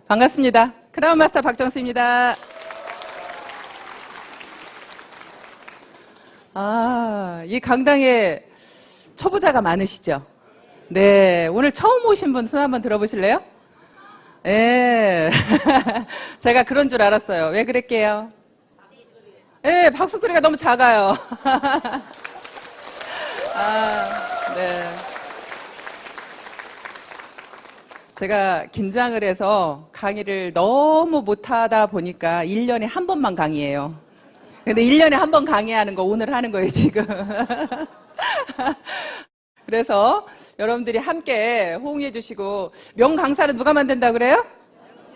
반갑습니다. 크라운 마스터 박정수입니다. 이 강당에 초보자가 많으시죠? 네, 오늘 처음 오신 분 손 한번 들어보실래요? 네, 제가 그런 줄 알았어요. 왜 그랬게요? 네, 박수 소리가 너무 작아요. 네. 제가 긴장을 해서 강의를 너무 못하다 보니까 1년에 한 번만 강의해요. 근데 1년에 한 번 강의하는 거 오늘 하는 거예요, 지금. 그래서 여러분들이 함께 호응해 주시고, 명강사를 누가 만든다고 그래요?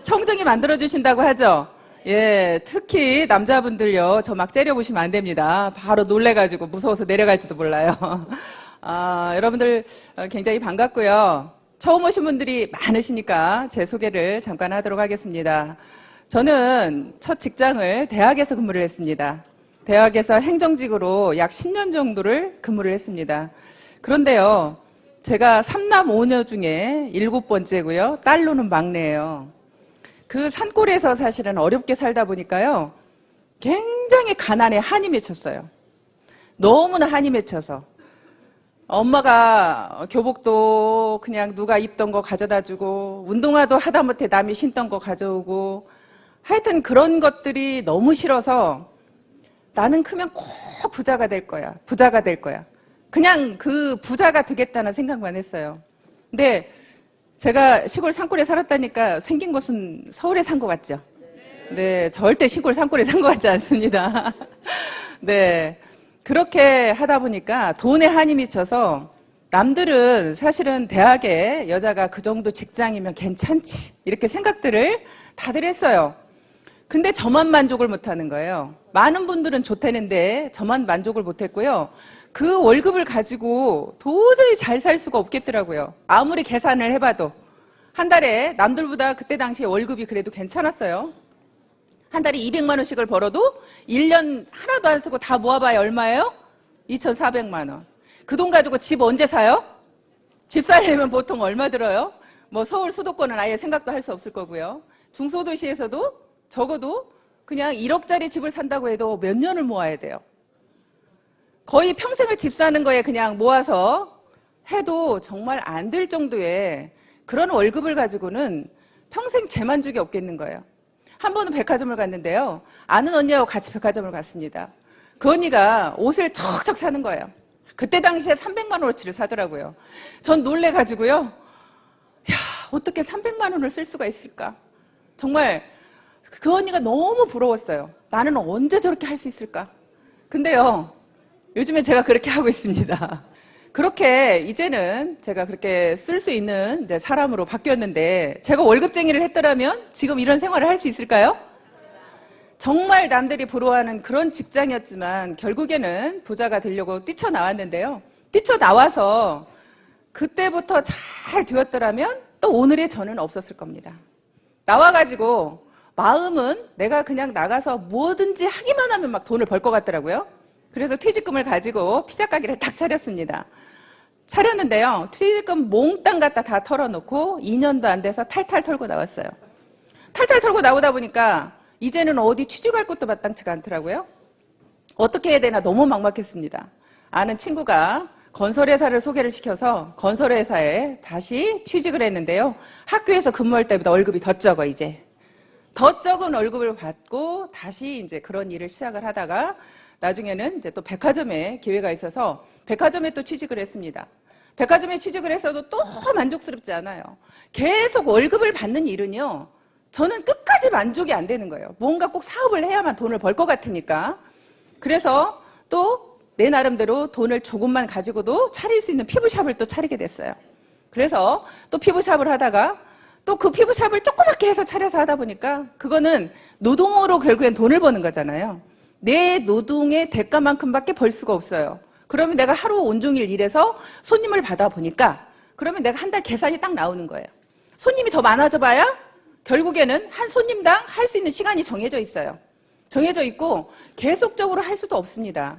청정이 만들어주신다고 하죠? 예, 특히 남자분들요, 저 막 째려보시면 안 됩니다. 바로 놀래가지고 무서워서 내려갈지도 몰라요. 여러분들 굉장히 반갑고요. 처음 오신 분들이 많으시니까 제 소개를 잠깐 하도록 하겠습니다. 저는 첫 직장을 대학에서 근무를 했습니다. 대학에서 행정직으로 약 10년 정도를 근무를 했습니다. 그런데요, 제가 3남 5녀 중에 7번째고요. 딸로는 막내예요. 그 산골에서 사실은 어렵게 살다 보니까요, 굉장히 가난에 한이 맺혔어요. 너무나 한이 맺혀서. 엄마가 교복도 그냥 누가 입던 거 가져다 주고, 운동화도 하다못해 남이 신던 거 가져오고, 하여튼 그런 것들이 너무 싫어서 나는 크면 꼭 부자가 될 거야. 부자가 될 거야. 그냥 그 부자가 되겠다는 생각만 했어요. 근데 제가 시골 산골에 살았다니까 생긴 곳은 서울에 산 것 같죠? 네, 절대 시골 산골에 산 것 같지 않습니다. 네. 그렇게 하다 보니까 돈에 한이 미쳐서 남들은 사실은 대학에 여자가 그 정도 직장이면 괜찮지 이렇게 생각들을 다들 했어요. 근데 저만 만족을 못하는 거예요. 많은 분들은 좋다는데 저만 만족을 못했고요. 그 월급을 가지고 도저히 잘 살 수가 없겠더라고요. 아무리 계산을 해봐도 한 달에 남들보다 그때 당시에 월급이 그래도 괜찮았어요. 한 달에 200만 원씩을 벌어도 1년 하나도 안 쓰고 다 모아봐야 얼마예요? 2,400만 원. 그 돈 가지고 집 언제 사요? 집 살려면 보통 얼마 들어요? 뭐 서울 수도권은 아예 생각도 할 수 없을 거고요. 중소도시에서도 적어도 그냥 1억짜리 집을 산다고 해도 몇 년을 모아야 돼요. 거의 평생을 집 사는 거에 그냥 모아서 해도 정말 안 될 정도의 그런 월급을 가지고는 평생 재만족이 없겠는 거예요. 한 번은 백화점을 갔는데요. 아는 언니하고 같이 백화점을 갔습니다. 그 언니가 옷을 척척 사는 거예요. 그때 당시에 300만 원어치를 사더라고요. 전 놀래가지고요. 야, 어떻게 300만 원을 쓸 수가 있을까? 정말 그 언니가 너무 부러웠어요. 나는 언제 저렇게 할 수 있을까? 근데요, 요즘에 제가 그렇게 하고 있습니다. 그렇게 이제는 제가 그렇게 쓸 수 있는 사람으로 바뀌었는데 제가 월급쟁이를 했더라면 지금 이런 생활을 할 수 있을까요? 정말 남들이 부러워하는 그런 직장이었지만 결국에는 부자가 되려고 뛰쳐나왔는데요. 뛰쳐나와서 그때부터 잘 되었더라면 또 오늘의 저는 없었을 겁니다. 나와가지고 마음은 내가 그냥 나가서 뭐든지 하기만 하면 막 돈을 벌 것 같더라고요. 그래서 퇴직금을 가지고 피자 가게를 딱 차렸습니다. 차렸는데요. 퇴직금 몽땅 갖다 다 털어놓고 2년도 안 돼서 탈탈 털고 나왔어요. 탈탈 털고 나오다 보니까 이제는 어디 취직할 것도 마땅치가 않더라고요. 어떻게 해야 되나 너무 막막했습니다. 아는 친구가 건설회사를 소개를 시켜서 건설회사에 다시 취직을 했는데요. 학교에서 근무할 때보다 월급이 더 적어 이제. 더 적은 월급을 받고 다시 이제 그런 일을 시작을 하다가 나중에는 이제 또 백화점에 기회가 있어서 백화점에 또 취직을 했습니다. 백화점에 취직을 했어도 또 만족스럽지 않아요. 계속 월급을 받는 일은요, 저는 끝까지 만족이 안 되는 거예요. 뭔가 꼭 사업을 해야만 돈을 벌 것 같으니까. 그래서 또 내 나름대로 돈을 조금만 가지고도 차릴 수 있는 피부샵을 또 차리게 됐어요. 그래서 또 피부샵을 하다가 또 그 피부샵을 조그맣게 해서 차려서 하다 보니까 그거는 노동으로 결국엔 돈을 버는 거잖아요. 내 노동의 대가만큼밖에 벌 수가 없어요. 그러면 내가 하루 온종일 일해서 손님을 받아보니까 그러면 내가 한 달 계산이 딱 나오는 거예요. 손님이 더 많아져 봐야 결국에는 한 손님당 할 수 있는 시간이 정해져 있어요. 정해져 있고 계속적으로 할 수도 없습니다.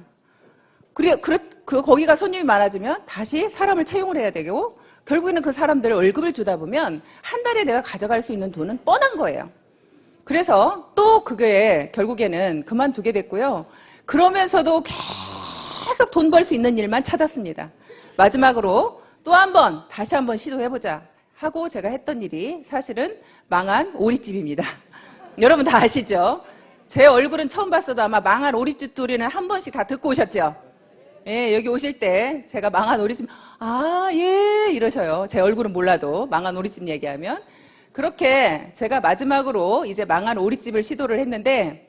그리고 거기가 손님이 많아지면 다시 사람을 채용을 해야 되고 결국에는 그 사람들 월급을 주다 보면 한 달에 내가 가져갈 수 있는 돈은 뻔한 거예요. 그래서 또 그게 결국에는 그만두게 됐고요. 그러면서도 계속 돈 벌 수 있는 일만 찾았습니다. 마지막으로 또 한 번, 다시 한번 시도해보자 하고 제가 했던 일이 사실은 망한 오리집입니다. 여러분 다 아시죠? 제 얼굴은 처음 봤어도 아마 망한 오리집 소리는 한 번씩 다 듣고 오셨죠? 예, 여기 오실 때 제가 망한 오리집, 예, 이러셔요. 제 얼굴은 몰라도 망한 오리집 얘기하면. 그렇게 제가 마지막으로 이제 망한 오리집을 시도를 했는데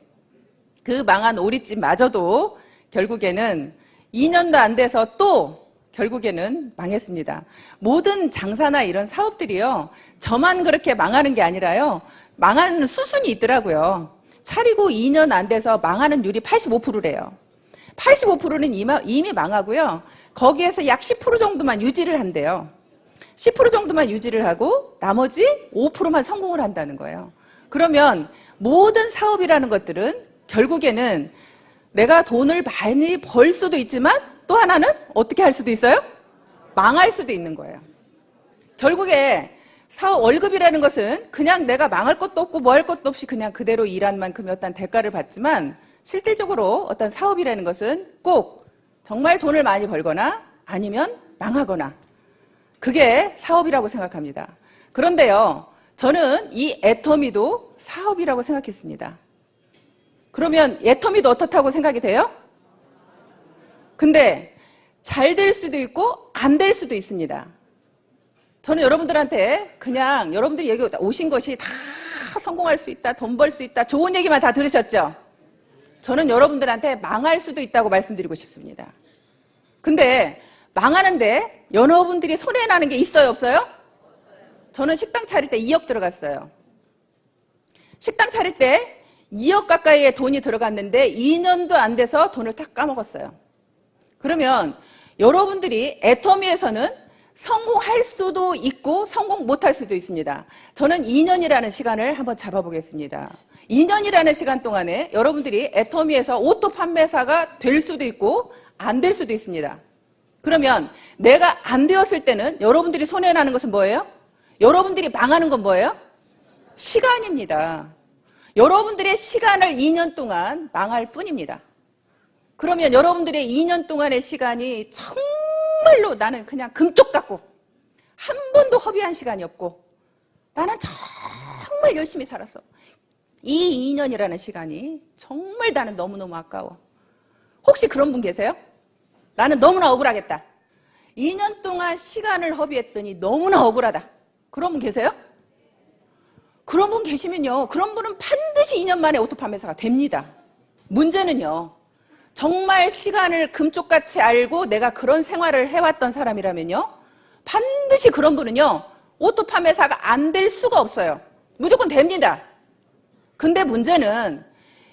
그 망한 오리집마저도 결국에는 2년도 안 돼서 또 결국에는 망했습니다. 모든 장사나 이런 사업들이요, 저만 그렇게 망하는 게 아니라요, 망하는 수순이 있더라고요. 차리고 2년 안 돼서 망하는 율이 85%래요. 85%는 이미 망하고요. 거기에서 약 10% 정도만 유지를 한대요. 10% 정도만 유지를 하고 나머지 5%만 성공을 한다는 거예요. 그러면 모든 사업이라는 것들은 결국에는 내가 돈을 많이 벌 수도 있지만 또 하나는 어떻게 할 수도 있어요? 망할 수도 있는 거예요. 결국에 사업 월급이라는 것은 그냥 내가 망할 것도 없고 뭐 할 것도 없이 그냥 그대로 일한 만큼의 어떤 대가를 받지만 실질적으로 어떤 사업이라는 것은 꼭 정말 돈을 많이 벌거나 아니면 망하거나 그게 사업이라고 생각합니다. 그런데요, 저는 이 애터미도 사업이라고 생각했습니다. 그러면 애터미도 어떻다고 생각이 돼요? 근데 잘 될 수도 있고 안 될 수도 있습니다. 저는 여러분들한테 그냥 여러분들이 여기 오신 것이 다 성공할 수 있다, 돈 벌 수 있다, 좋은 얘기만 다 들으셨죠? 저는 여러분들한테 망할 수도 있다고 말씀드리고 싶습니다. 근데 망하는데 여러분들이 손해나는 게 있어요, 없어요? 저는 식당 차릴 때 2억 들어갔어요. 식당 차릴 때 2억 가까이의 돈이 들어갔는데 2년도 안 돼서 돈을 다 까먹었어요. 그러면 여러분들이 애터미에서는 성공할 수도 있고 성공 못할 수도 있습니다. 저는 2년이라는 시간을 한번 잡아보겠습니다. 2년이라는 시간 동안에 여러분들이 애터미에서 오토 판매사가 될 수도 있고 안 될 수도 있습니다. 그러면 내가 안 되었을 때는 여러분들이 손해나는 것은 뭐예요? 여러분들이 망하는 건 뭐예요? 시간입니다. 여러분들의 시간을 2년 동안 망할 뿐입니다. 그러면 여러분들의 2년 동안의 시간이 정말로 나는 그냥 금쪽 같고 한 번도 허비한 시간이 없고 나는 정말 열심히 살았어. 이 2년이라는 시간이 정말 나는 너무너무 아까워. 혹시 그런 분 계세요? 나는 너무나 억울하겠다. 2년 동안 시간을 허비했더니 너무나 억울하다. 그런 분 계세요? 그런 분 계시면요, 그런 분은 반드시 2년 만에 오토 판매사가 됩니다. 문제는요, 정말 시간을 금쪽같이 알고 내가 그런 생활을 해왔던 사람이라면요, 반드시 그런 분은요, 오토 판매사가 안 될 수가 없어요. 무조건 됩니다. 근데 문제는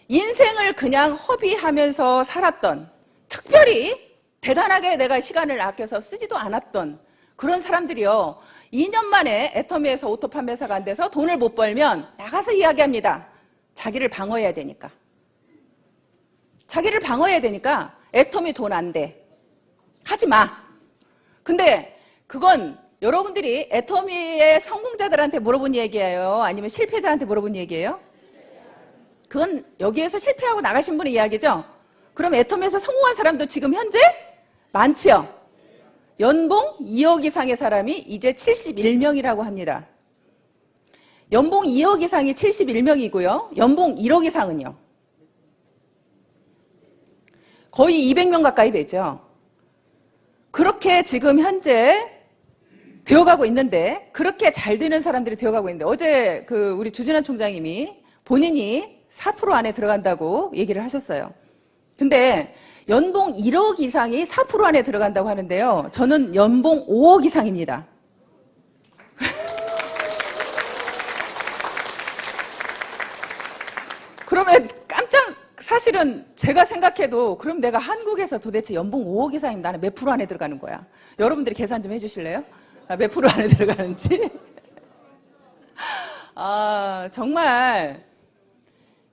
인생을 그냥 허비하면서 살았던, 특별히 대단하게 내가 시간을 아껴서 쓰지도 않았던 그런 사람들이요, 2년 만에 애터미에서 오토 판매사가 안 돼서 돈을 못 벌면 나가서 이야기합니다. 자기를 방어해야 되니까. 자기를 방어해야 되니까 애터미 돈 안 돼. 하지 마. 근데 그건 여러분들이 애터미의 성공자들한테 물어본 얘기예요? 아니면 실패자한테 물어본 얘기예요? 그건 여기에서 실패하고 나가신 분의 이야기죠? 그럼 애터미에서 성공한 사람도 지금 현재 많지요? 연봉 2억 이상의 사람이 이제 71명이라고 합니다. 연봉 2억 이상이 71명이고요. 연봉 1억 이상은요? 거의 200명 가까이 되죠. 그렇게 지금 현재 되어가고 있는데, 그렇게 잘 되는 사람들이 되어가고 있는데, 어제 우리 주진환 총장님이 본인이 4% 안에 들어간다고 얘기를 하셨어요. 근데 연봉 1억 이상이 4% 안에 들어간다고 하는데요. 저는 연봉 5억 이상입니다. 그러면 사실은 제가 생각해도 그럼 내가 한국에서 도대체 연봉 5억 이상이면 나는 몇 프로 안에 들어가는 거야? 여러분들이 계산 좀 해주실래요? 몇 프로 안에 들어가는지? 정말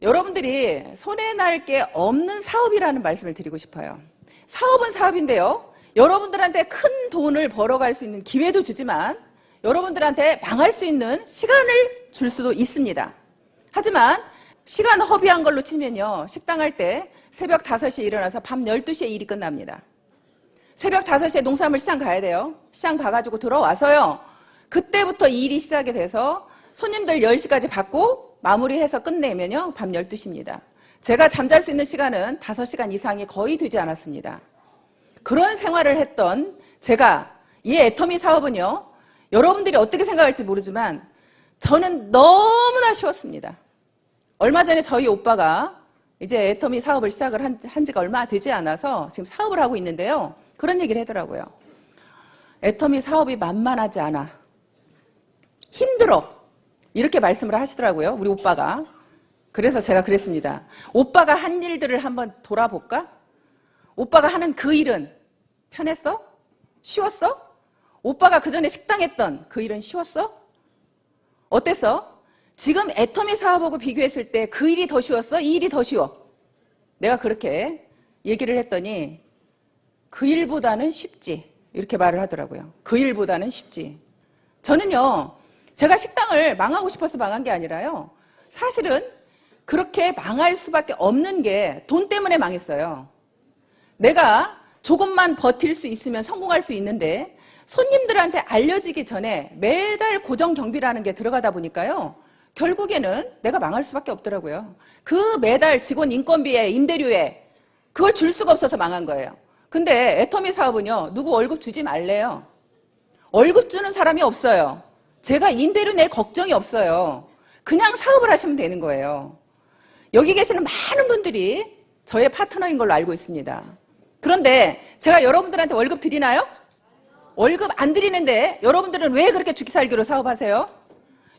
여러분들이 손해날 게 없는 사업이라는 말씀을 드리고 싶어요. 사업은 사업인데요. 여러분들한테 큰 돈을 벌어갈 수 있는 기회도 주지만 여러분들한테 망할 수 있는 시간을 줄 수도 있습니다. 하지만 시간 허비한 걸로 치면요. 식당 할 때 새벽 5시에 일어나서 밤 12시에 일이 끝납니다. 새벽 5시에 농산물 시장 가야 돼요. 시장 봐가지고 들어와서요. 그때부터 일이 시작이 돼서 손님들 10시까지 받고 마무리해서 끝내면요. 밤 12시입니다. 제가 잠잘 수 있는 시간은 5시간 이상이 거의 되지 않았습니다. 그런 생활을 했던 제가 이 애터미 사업은요. 여러분들이 어떻게 생각할지 모르지만 저는 너무나 쉬웠습니다. 얼마 전에 저희 오빠가 이제 애터미 사업을 시작을 한 지가 얼마 되지 않아서 지금 사업을 하고 있는데요. 그런 얘기를 하더라고요. 애터미 사업이 만만하지 않아. 힘들어. 이렇게 말씀을 하시더라고요. 우리 오빠가. 그래서 제가 그랬습니다. 오빠가 한 일들을 한번 돌아볼까? 오빠가 하는 그 일은 편했어? 쉬웠어? 오빠가 그전에 식당 했던 그 일은 쉬웠어? 어땠어? 지금 애터미 사업하고 비교했을 때 그 일이 더 쉬웠어? 이 일이 더 쉬워? 내가 그렇게 얘기를 했더니 그 일보다는 쉽지. 이렇게 말을 하더라고요. 그 일보다는 쉽지. 저는요. 제가 식당을 망하고 싶어서 망한 게 아니라요. 사실은 그렇게 망할 수밖에 없는 게 돈 때문에 망했어요. 내가 조금만 버틸 수 있으면 성공할 수 있는데 손님들한테 알려지기 전에 매달 고정 경비라는 게 들어가다 보니까요. 결국에는 내가 망할 수밖에 없더라고요. 그 매달 직원 인건비에 임대료에 그걸 줄 수가 없어서 망한 거예요. 근데 애터미 사업은요. 누구 월급 주지 말래요. 월급 주는 사람이 없어요. 제가 임대료 낼 걱정이 없어요. 그냥 사업을 하시면 되는 거예요. 여기 계시는 많은 분들이 저의 파트너인 걸로 알고 있습니다. 그런데 제가 여러분들한테 월급 드리나요? 월급 안 드리는데 여러분들은 왜 그렇게 죽기살기로 사업하세요?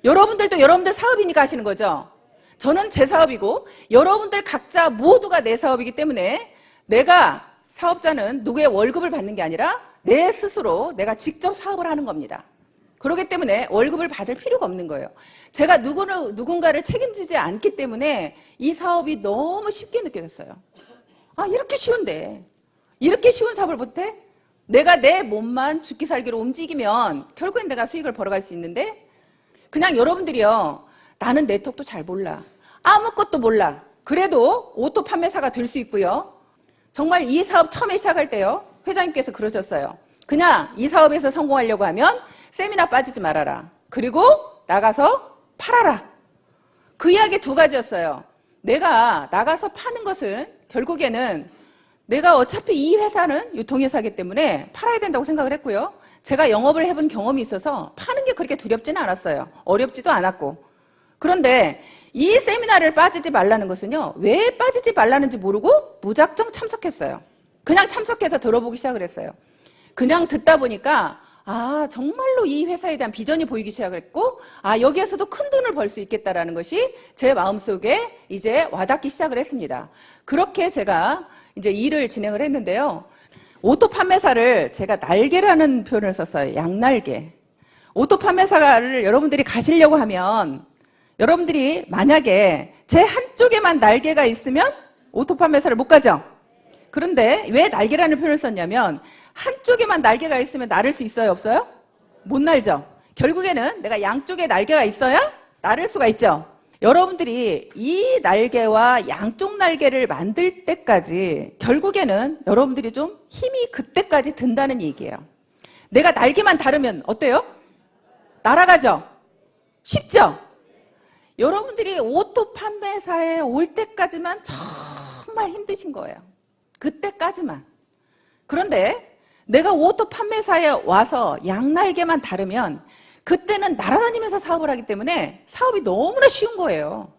여러분들도 여러분들 사업이니까 하시는 거죠. 저는 제 사업이고 여러분들 각자 모두가 내 사업이기 때문에 내가 사업자는 누구의 월급을 받는 게 아니라 내 스스로 내가 직접 사업을 하는 겁니다. 그렇기 때문에 월급을 받을 필요가 없는 거예요. 제가 누군가를 책임지지 않기 때문에 이 사업이 너무 쉽게 느껴졌어요. 아, 이렇게 쉬운데. 이렇게 쉬운 사업을 못해? 내가 내 몸만 죽기 살기로 움직이면 결국엔 내가 수익을 벌어갈 수 있는데 그냥 여러분들이요. 나는 네트워크도 잘 몰라. 아무것도 몰라. 그래도 오토 판매사가 될 수 있고요. 정말 이 사업 처음에 시작할 때요. 회장님께서 그러셨어요. 그냥 이 사업에서 성공하려고 하면 세미나 빠지지 말아라. 그리고 나가서 팔아라. 그 이야기 2가지였어요. 내가 나가서 파는 것은 결국에는 내가 어차피 이 회사는 유통회사이기 때문에 팔아야 된다고 생각을 했고요. 제가 영업을 해본 경험이 있어서 파는 게 그렇게 두렵지는 않았어요. 어렵지도 않았고. 그런데 이 세미나를 빠지지 말라는 것은요. 왜 빠지지 말라는지 모르고 무작정 참석했어요. 그냥 참석해서 들어보기 시작을 했어요. 그냥 듣다 보니까 아, 정말로 이 회사에 대한 비전이 보이기 시작을 했고 아, 여기에서도 큰 돈을 벌 수 있겠다라는 것이 제 마음속에 이제 와닿기 시작을 했습니다. 그렇게 제가 이제 일을 진행을 했는데요. 오토 판매사를 제가 날개라는 표현을 썼어요. 양날개. 오토 판매사를 여러분들이 가시려고 하면 여러분들이 만약에 제 한쪽에만 날개가 있으면 오토 판매사를 못 가죠. 그런데 왜 날개라는 표현을 썼냐면 한쪽에만 날개가 있으면 날을 수 있어요? 없어요? 못 날죠. 결국에는 내가 양쪽에 날개가 있어야 날을 수가 있죠. 여러분들이 이 날개와 양쪽 날개를 만들 때까지 결국에는 여러분들이 좀 힘이 그때까지 든다는 얘기예요. 내가 날개만 다르면 어때요? 날아가죠? 쉽죠? 여러분들이 오토 판매사에 올 때까지만 정말 힘드신 거예요. 그때까지만. 그런데 내가 오토 판매사에 와서 양날개만 다르면 그때는 날아다니면서 사업을 하기 때문에 사업이 너무나 쉬운 거예요.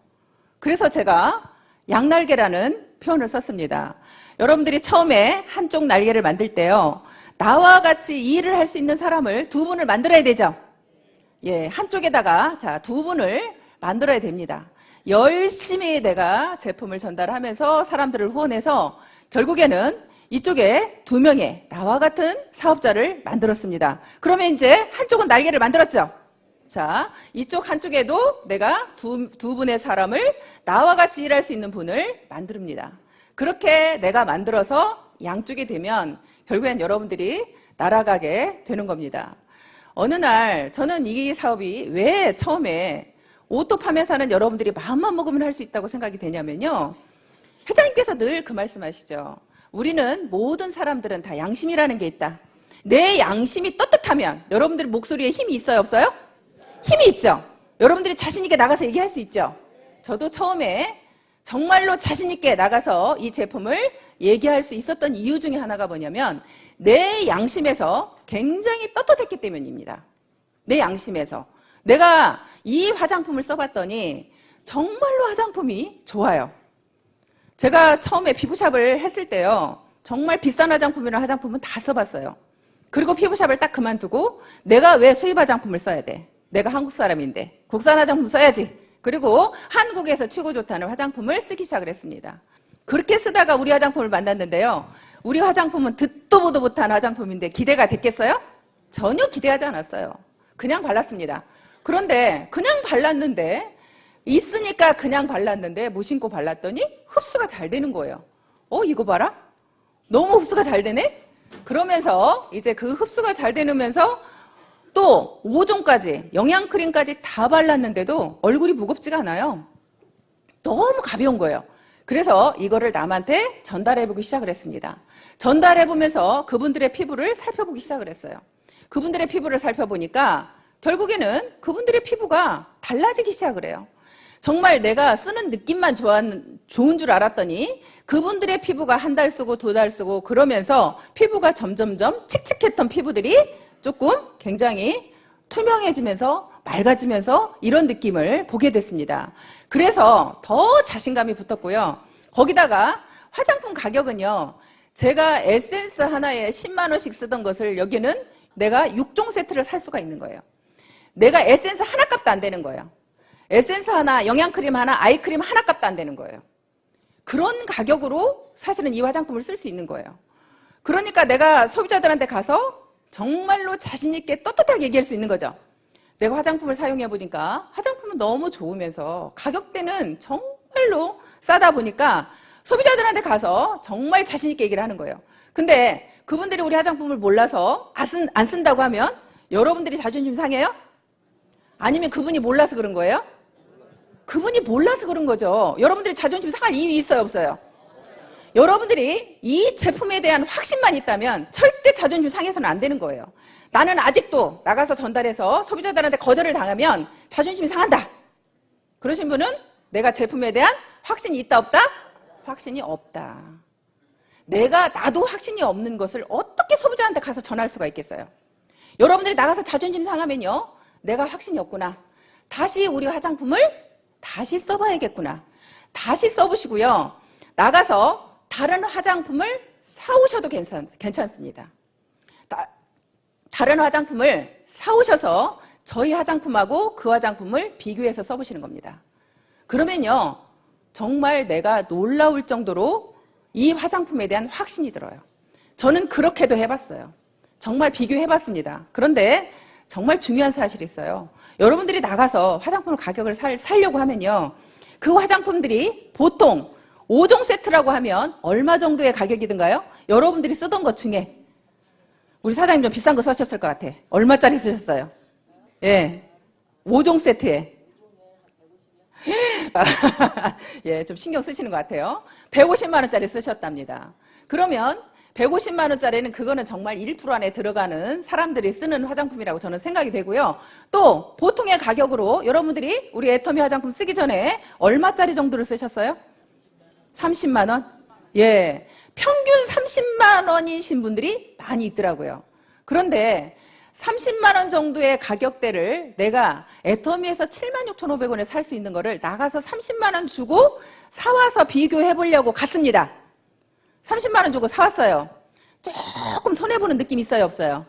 그래서 제가 양날개라는 표현을 썼습니다. 여러분들이 처음에 한쪽 날개를 만들 때요. 나와 같이 이 일을 할 수 있는 사람을 2분을 만들어야 되죠. 예, 한쪽에다가 자, 2분을 만들어야 됩니다. 열심히 내가 제품을 전달하면서 사람들을 후원해서 결국에는 이쪽에 2명의 나와 같은 사업자를 만들었습니다. 그러면 이제 한쪽은 날개를 만들었죠. 자, 이쪽 한쪽에도 내가 두 분의 사람을 나와 같이 일할 수 있는 분을 만듭니다. 그렇게 내가 만들어서 양쪽이 되면 결국엔 여러분들이 날아가게 되는 겁니다. 어느 날 저는 이 사업이 왜 처음에 오토 판매사는 여러분들이 마음만 먹으면 할 수 있다고 생각이 되냐면요. 회장님께서 늘 그 말씀하시죠. 우리는 모든 사람들은 다 양심이라는 게 있다. 내 양심이 떳떳하면 여러분들 목소리에 힘이 있어요, 없어요? 힘이 있죠. 여러분들이 자신 있게 나가서 얘기할 수 있죠. 저도 처음에 정말로 자신 있게 나가서 이 제품을 얘기할 수 있었던 이유 중에 하나가 뭐냐면 내 양심에서 굉장히 떳떳했기 때문입니다. 내 양심에서. 내가 이 화장품을 써봤더니 정말로 화장품이 좋아요. 제가 처음에 피부샵을 했을 때요. 정말 비싼 화장품이나 화장품은 다 써봤어요. 그리고 피부샵을 딱 그만두고 내가 왜 수입 화장품을 써야 돼? 내가 한국 사람인데 국산 화장품 써야지. 그리고 한국에서 최고 좋다는 화장품을 쓰기 시작을 했습니다. 그렇게 쓰다가 우리 화장품을 만났는데요. 우리 화장품은 듣도 보도 못한 화장품인데 기대가 됐겠어요? 전혀 기대하지 않았어요. 그냥 발랐습니다. 그런데 그냥 발랐는데 있으니까 그냥 발랐는데 못 신고 발랐더니 흡수가 잘 되는 거예요. 이거 봐라. 너무 흡수가 잘 되네? 그러면서 이제 그 흡수가 잘 되면서 또 5종까지 영양크림까지 다 발랐는데도 얼굴이 무겁지가 않아요. 너무 가벼운 거예요. 그래서 이거를 남한테 전달해보기 시작을 했습니다. 전달해보면서 그분들의 피부를 살펴보기 시작을 했어요. 그분들의 피부를 살펴보니까 결국에는 그분들의 피부가 달라지기 시작을 해요. 정말 내가 쓰는 느낌만 좋은 줄 알았더니 그분들의 피부가 한 달 쓰고 2달 쓰고 그러면서 피부가 점점점 칙칙했던 피부들이 조금 굉장히 투명해지면서 맑아지면서 이런 느낌을 보게 됐습니다. 그래서 더 자신감이 붙었고요. 거기다가 화장품 가격은요. 제가 에센스 하나에 10만 원씩 쓰던 것을 여기는 내가 6종 세트를 살 수가 있는 거예요. 내가 에센스 하나 값도 안 되는 거예요. 에센스 하나, 영양크림 하나, 아이크림 하나 값도 안 되는 거예요. 그런 가격으로 사실은 이 화장품을 쓸 수 있는 거예요. 그러니까 내가 소비자들한테 가서 정말로 자신 있게 떳떳하게 얘기할 수 있는 거죠. 내가 화장품을 사용해 보니까 화장품은 너무 좋으면서 가격대는 정말로 싸다 보니까 소비자들한테 가서 정말 자신 있게 얘기를 하는 거예요. 근데 그분들이 우리 화장품을 몰라서 안 쓴다고 하면 여러분들이 자존심 상해요? 아니면 그분이 몰라서 그런 거예요? 그분이 몰라서 그런 거죠. 여러분들이 자존심 상할 이유 있어요, 없어요? 여러분들이 이 제품에 대한 확신만 있다면 절대 자존심 상해서는 안 되는 거예요. 나는 아직도 나가서 전달해서 소비자들한테 거절을 당하면 자존심이 상한다. 그러신 분은 내가 제품에 대한 확신이 있다, 없다? 확신이 없다. 나도 확신이 없는 것을 어떻게 소비자한테 가서 전할 수가 있겠어요? 여러분들이 나가서 자존심 상하면요. 내가 확신이 없구나. 다시 우리 화장품을 다시 써봐야겠구나. 다시 써보시고요. 나가서 다른 화장품을 사오셔도 괜찮습니다. 다른 화장품을 사오셔서 저희 화장품하고 그 화장품을 비교해서 써보시는 겁니다. 그러면요. 정말 내가 놀라울 정도로 이 화장품에 대한 확신이 들어요. 저는 그렇게도 해봤어요. 정말 비교해봤습니다. 그런데 정말 중요한 사실이 있어요. 여러분들이 나가서 화장품을 가격을 사려고 하면요. 그 화장품들이 보통 5종 세트라고 하면 얼마 정도의 가격이든가요? 여러분들이 쓰던 것 중에 우리 사장님 좀 비싼 거 쓰셨을 것 같아. 얼마짜리 쓰셨어요? 예, 5종 세트에. 예, 좀 신경 쓰시는 것 같아요. 150만 원짜리 쓰셨답니다. 그러면 150만 원짜리는 그거는 정말 1% 안에 들어가는 사람들이 쓰는 화장품이라고 저는 생각이 되고요. 또 보통의 가격으로 여러분들이 우리 애터미 화장품 쓰기 전에 얼마짜리 정도를 쓰셨어요? 30만 원? 예, 평균 30만 원이신 분들이 많이 있더라고요. 그런데 30만 원 정도의 가격대를 내가 애터미에서 76,500원에 살 수 있는 거를 나가서 30만 원 주고 사와서 비교해 보려고 갔습니다. 30만 원 주고 사왔어요. 조금 손해보는 느낌 있어요, 없어요?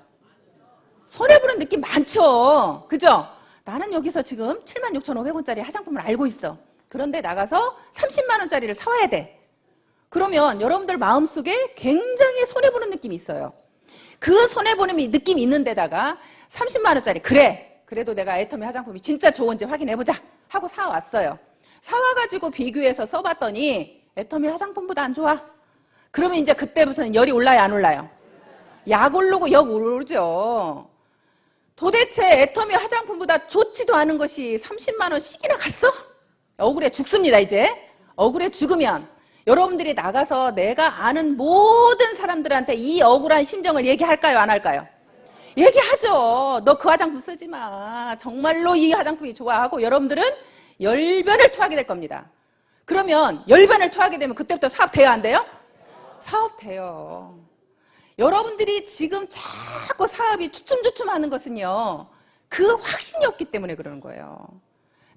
손해보는 느낌 많죠? 그죠? 나는 여기서 지금 76,500원짜리 화장품을 알고 있어. 그런데 나가서 30만 원짜리를 사와야 돼. 그러면 여러분들 마음속에 굉장히 손해보는 느낌이 있어요. 그 손해보는 느낌이 있는 데다가 30만 원짜리 그래도 내가 애터미 화장품이 진짜 좋은지 확인해보자 하고 사왔어요. 사와가지고 비교해서 써봤더니 애터미 화장품보다 안 좋아. 그러면 이제 그때부터는 열이 올라요, 안 올라요? 약 오르고 역 오르죠. 도대체 애터미 화장품보다 좋지도 않은 것이 30만 원씩이나 갔어? 억울해 죽습니다. 이제 억울해 죽으면 여러분들이 나가서 내가 아는 모든 사람들한테 이 억울한 심정을 얘기할까요? 안 할까요? 얘기하죠. 너 그 화장품 쓰지 마. 정말로 이 화장품이 좋아하고 여러분들은 열변을 토하게 될 겁니다. 그러면 열변을 토하게 되면 그때부터 사업 돼요? 안 돼요? 사업 돼요. 여러분들이 지금 자꾸 사업이 주춤주춤하는 것은요. 그 확신이 없기 때문에 그러는 거예요.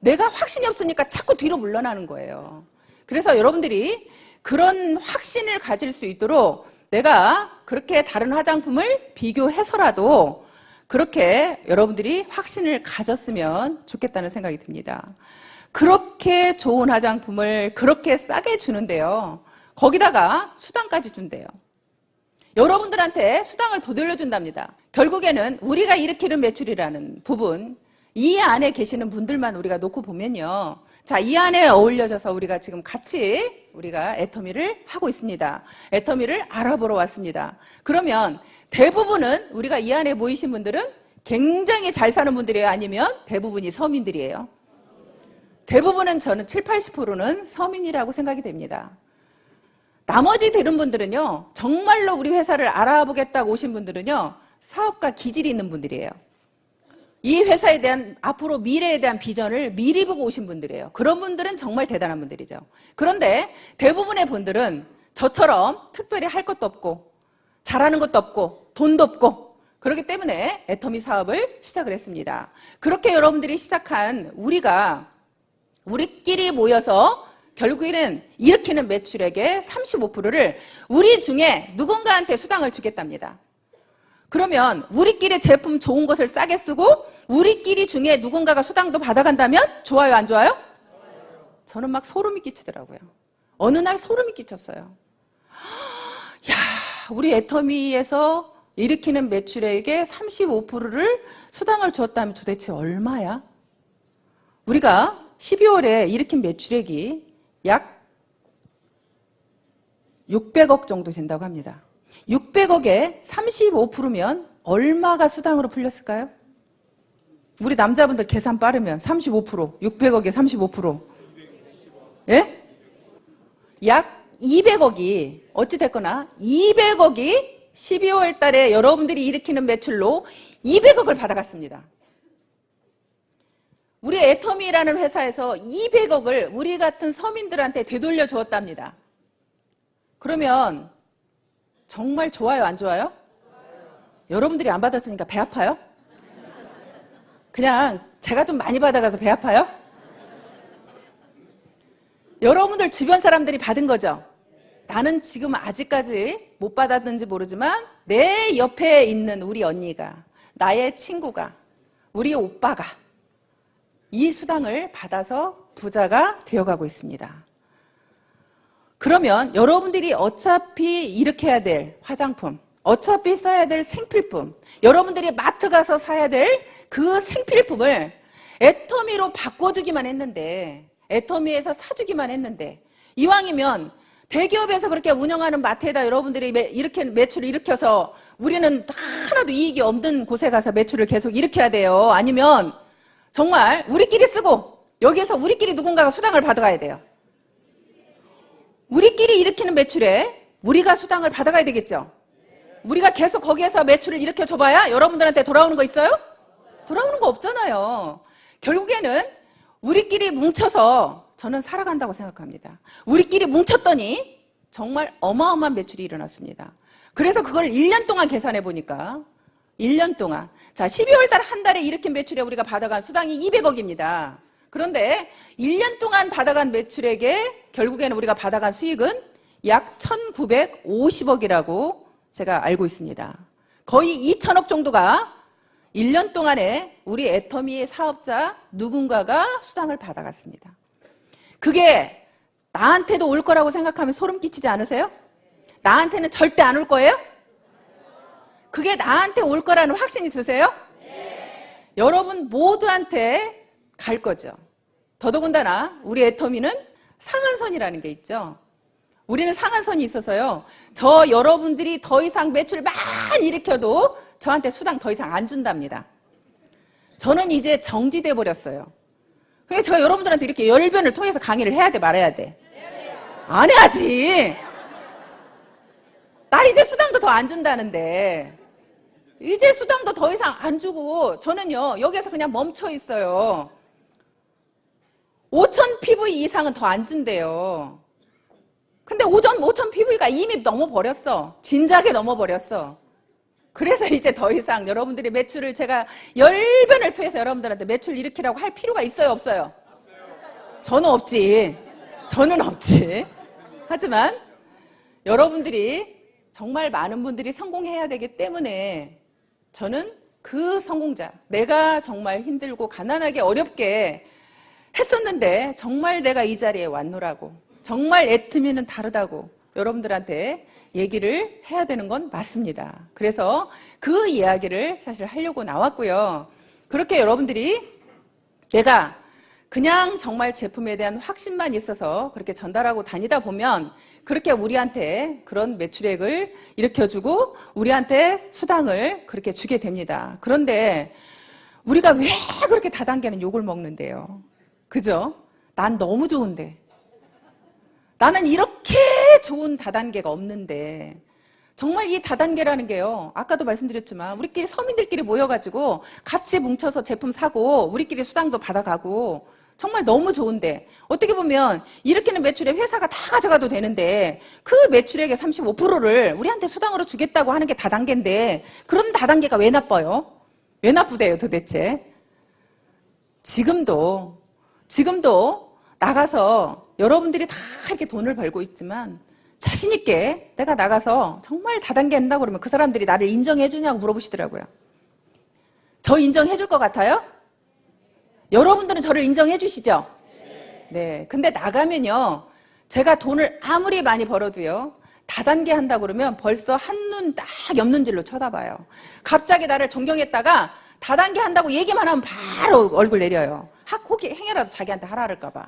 내가 확신이 없으니까 자꾸 뒤로 물러나는 거예요. 그래서 여러분들이 그런 확신을 가질 수 있도록 내가 그렇게 다른 화장품을 비교해서라도 그렇게 여러분들이 확신을 가졌으면 좋겠다는 생각이 듭니다. 그렇게 좋은 화장품을 그렇게 싸게 주는데요. 거기다가 수당까지 준대요. 여러분들한테 수당을 더 돌려준답니다. 결국에는 우리가 일으키는 매출이라는 부분, 이 안에 계시는 분들만 우리가 놓고 보면요. 자, 이 안에 어울려져서 우리가 지금 같이 우리가 애터미를 하고 있습니다. 애터미를 알아보러 왔습니다. 그러면 대부분은 우리가 이 안에 모이신 분들은 굉장히 잘 사는 분들이에요? 아니면 대부분이 서민들이에요? 대부분은 저는 70, 80%는 서민이라고 생각이 됩니다. 나머지 되는 분들은요. 정말로 우리 회사를 알아보겠다고 오신 분들은요. 사업가 기질이 있는 분들이에요. 이 회사에 대한 앞으로 미래에 대한 비전을 미리 보고 오신 분들이에요. 그런 분들은 정말 대단한 분들이죠. 그런데 대부분의 분들은 저처럼 특별히 할 것도 없고 잘하는 것도 없고 돈도 없고 그렇기 때문에 애터미 사업을 시작을 했습니다. 그렇게 여러분들이 시작한 우리끼리 모여서 결국에는 일으키는 매출액의 35%를 우리 중에 누군가한테 수당을 주겠답니다. 그러면 우리끼리 제품 좋은 것을 싸게 쓰고 우리끼리 중에 누군가가 수당도 받아간다면 좋아요, 안 좋아요? 저는 막 소름이 끼치더라고요. 어느 날 소름이 끼쳤어요. 야, 우리 애터미에서 일으키는 매출액의 35%를 수당을 주었다면 도대체 얼마야? 우리가 12월에 일으킨 매출액이 약 600억 정도 된다고 합니다. 600억에 35%면 얼마가 수당으로 풀렸을까요? 우리 남자분들 계산 빠르면 35%, 600억에 35%. 예? 약 200억이 어찌됐거나 200억이 12월 달에 여러분들이 일으키는 매출로 200억을 받아갔습니다. 우리 애터미라는 회사에서 200억을 우리 같은 서민들한테 되돌려 주었답니다. 그러면 정말 좋아요, 안 좋아요? 여러분들이 안 받았으니까 배 아파요? 그냥 제가 좀 많이 받아가서 배 아파요? 여러분들 주변 사람들이 받은 거죠? 나는 지금 아직까지 못 받았는지 모르지만 내 옆에 있는 우리 언니가, 나의 친구가, 우리 오빠가 이 수당을 받아서 부자가 되어가고 있습니다. 그러면 여러분들이 어차피 일으켜야 될 화장품, 어차피 써야 될 생필품, 여러분들이 마트 가서 사야 될 그 생필품을 애터미로 바꿔주기만 했는데, 애터미에서 사주기만 했는데, 이왕이면 대기업에서 그렇게 운영하는 마트에다 여러분들이 이렇게 매출을 일으켜서 우리는 하나도 이익이 없는 곳에 가서 매출을 계속 일으켜야 돼요. 아니면 정말 우리끼리 쓰고 여기에서 우리끼리 누군가가 수당을 받아가야 돼요. 우리끼리 일으키는 매출에 우리가 수당을 받아가야 되겠죠. 우리가 계속 거기에서 매출을 일으켜줘봐야 여러분들한테 돌아오는 거 있어요? 돌아오는 거 없잖아요. 결국에는 우리끼리 뭉쳐서 저는 살아간다고 생각합니다. 우리끼리 뭉쳤더니 정말 어마어마한 매출이 일어났습니다. 그래서 그걸 1년 동안 계산해 보니까 1년 동안, 자, 12월 달 한 달에 일으킨 매출에 우리가 받아간 수당이 200억입니다. 그런데 1년 동안 받아간 매출액에 결국에는 우리가 받아간 수익은 약 1950억이라고 제가 알고 있습니다. 거의 2천억 정도가 1년 동안에 우리 애터미의 사업자 누군가가 수당을 받아갔습니다. 그게 나한테도 올 거라고 생각하면 소름 끼치지 않으세요? 나한테는 절대 안 올 거예요? 그게 나한테 올 거라는 확신이 드세요? 네. 여러분 모두한테 갈 거죠. 더더군다나 우리 애터미는 상한선이라는 게 있죠. 우리는 상한선이 있어서요. 저 여러분들이 더 이상 매출 많이 일으켜도 저한테 수당 더 이상 안 준답니다. 저는 이제 정지돼 버렸어요. 그러니까 제가 여러분들한테 이렇게 열변을 통해서 강의를 해야 돼, 말아야 돼? 안 해야지. 나 이제 수당도 더 안 준다는데. 이제 수당도 더 이상 안 주고 저는요 여기에서 그냥 멈춰 있어요. 5,000 PV 이상은 더 안 준대요. 근데 5,000 PV가 이미 넘어버렸어. 진작에 넘어버렸어. 그래서 이제 더 이상 여러분들이 매출을 제가 열변을 통해서 여러분들한테 매출 일으키라고 할 필요가 있어요, 없어요? 저는 없지. 저는 없지. 하지만 여러분들이 정말 많은 분들이 성공해야 되기 때문에 저는 그 성공자, 내가 정말 힘들고 가난하게 어렵게 했었는데 정말 내가 이 자리에 왔노라고, 정말 애터미는 다르다고 여러분들한테 얘기를 해야 되는 건 맞습니다. 그래서 그 이야기를 사실 하려고 나왔고요. 그렇게 여러분들이 내가 그냥 정말 제품에 대한 확신만 있어서 그렇게 전달하고 다니다 보면 그렇게 우리한테 그런 매출액을 일으켜주고 우리한테 수당을 그렇게 주게 됩니다. 그런데 우리가 왜 그렇게 다단계는 욕을 먹는데요? 그죠? 난 너무 좋은데. 나는 이렇게 좋은 다단계가 없는데. 정말 이 다단계라는 게요, 아까도 말씀드렸지만 우리끼리 서민들끼리 모여가지고 같이 뭉쳐서 제품 사고 우리끼리 수당도 받아가고 정말 너무 좋은데, 어떻게 보면 일으키는 매출에 회사가 다 가져가도 되는데 그 매출액의 35%를 우리한테 수당으로 주겠다고 하는 게 다단계인데, 그런 다단계가 왜 나빠요? 왜 나쁘대요 도대체? 지금도 나가서 여러분들이 다 이렇게 돈을 벌고 있지만 자신 있게 내가 나가서 정말 다단계 한다고 그러면 그 사람들이 나를 인정해 주냐고 물어보시더라고요. 저 인정해 줄 것 같아요? 여러분들은 저를 인정해 주시죠? 네. 근데 나가면요, 제가 돈을 아무리 많이 벌어도요, 다단계 한다고 그러면 벌써 한눈 딱 옆눈질로 쳐다봐요. 갑자기 나를 존경했다가 다단계 한다고 얘기만 하면 바로 얼굴 내려요. 혹시 행여라도 자기한테 하라 그럴까봐.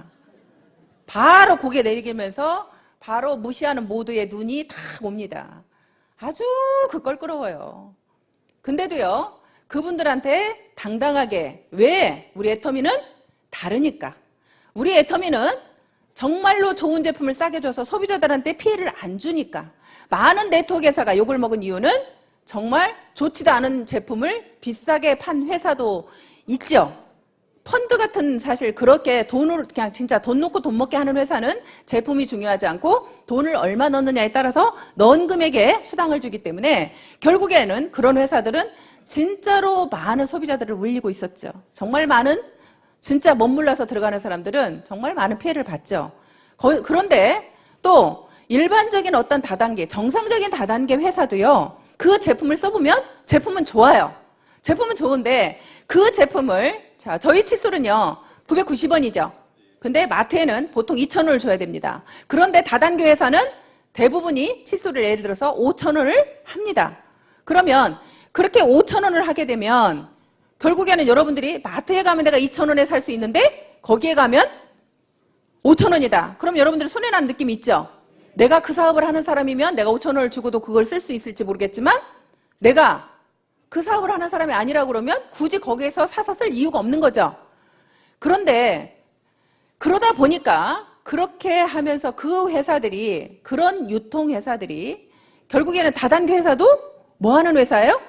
바로 고개 내리면서 바로 무시하는 모두의 눈이 다 옵니다. 아주 껄끄러워요. 근데도요, 그분들한테 당당하게, 왜? 우리 애터미는 다르니까. 우리 애터미는 정말로 좋은 제품을 싸게 줘서 소비자들한테 피해를 안 주니까. 많은 네트워크 회사가 욕을 먹은 이유는 정말 좋지도 않은 제품을 비싸게 판 회사도 있죠. 펀드 같은, 사실 그렇게 돈을 그냥 진짜 돈 놓고 돈 먹게 하는 회사는 제품이 중요하지 않고 돈을 얼마 넣느냐에 따라서 넣은 금액에 수당을 주기 때문에 결국에는 그런 회사들은 진짜로 많은 소비자들을 울리고 있었죠. 정말 많은, 진짜 멋물러서 들어가는 사람들은 정말 많은 피해를 봤죠. 그런데 또 일반적인 어떤 다단계, 정상적인 다단계 회사도요, 그 제품을 써보면 제품은 좋아요. 제품은 좋은데 그 제품을, 자, 저희 칫솔은요 990원이죠. 근데 마트에는 보통 2,000원을 줘야 됩니다. 그런데 다단계 회사는 대부분이 칫솔을 예를 들어서 5,000원을 합니다. 그러면 그렇게 5,000원을 하게 되면 결국에는 여러분들이 마트에 가면 내가 2,000원에 살 수 있는데 거기에 가면 5,000원이다. 그럼 여러분들이 손해나는 느낌이 있죠? 내가 그 사업을 하는 사람이면 내가 5,000원을 주고도 그걸 쓸 수 있을지 모르겠지만 내가 그 사업을 하는 사람이 아니라고 그러면 굳이 거기에서 사서 쓸 이유가 없는 거죠. 그런데 그러다 보니까 그렇게 하면서 그 회사들이, 그런 유통회사들이 결국에는 다단계 회사도 뭐 하는 회사예요?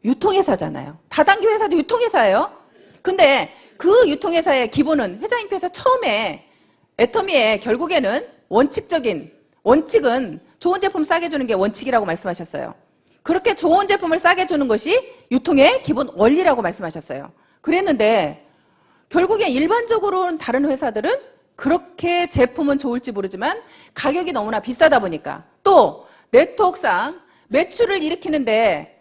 유통회사잖아요. 다단계 회사도 유통회사예요. 근데 그 유통회사의 기본은 회장님께서 처음에 애터미의 결국에는 원칙은 좋은 제품 싸게 주는 게 원칙이라고 말씀하셨어요. 그렇게 좋은 제품을 싸게 주는 것이 유통의 기본 원리라고 말씀하셨어요. 그랬는데 결국에 일반적으로는 다른 회사들은 그렇게 제품은 좋을지 모르지만 가격이 너무나 비싸다 보니까, 또 네트워크상 매출을 일으키는데